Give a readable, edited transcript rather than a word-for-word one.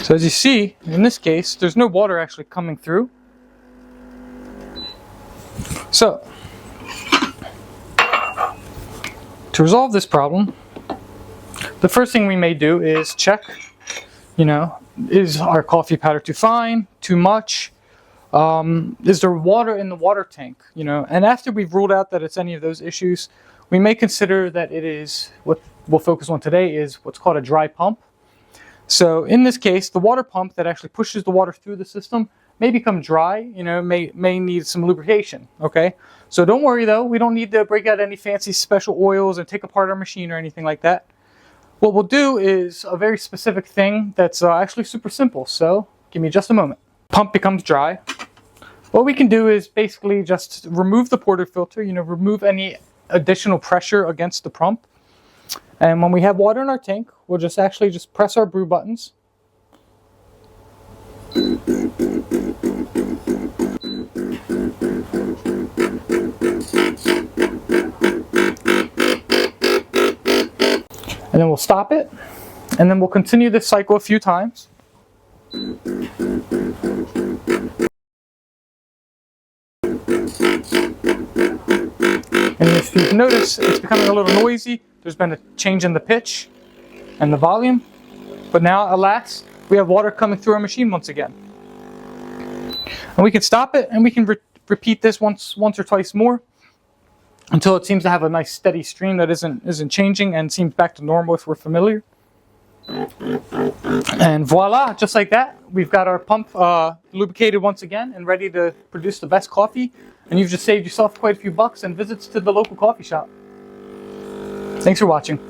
So as you see, in this case, there's no water actually coming through. So, to resolve this problem, the first thing we may do is check, is our coffee powder too fine, too much? Is there water in the water tank? And after we've ruled out that it's any of those issues, we may consider that it is, what we'll focus on today is what's called a dry pump. So in this case, the water pump that actually pushes the water through the system may become dry, may need some lubrication, okay? So don't worry though, we don't need to break out any fancy special oils and take apart our machine or anything like that. What we'll do is a very specific thing that's actually super simple, so give me just a moment. Pump becomes dry. What we can do is basically just remove the portafilter, remove any additional pressure against the pump. And when we have water in our tank, we'll just press our brew buttons. And then we'll stop it, and then we'll continue this cycle a few times. And if you notice, it's becoming a little noisy. There's been a change in the pitch and the volume, but now, alas, we have water coming through our machine once again. And we can stop it, and we can repeat this once or twice more until it seems to have a nice steady stream that isn't changing and seems back to normal if we're familiar. And voila, just like that, we've got our pump lubricated once again and ready to produce the best coffee. And you've just saved yourself quite a few bucks and visits to the local coffee shop. Thanks for watching.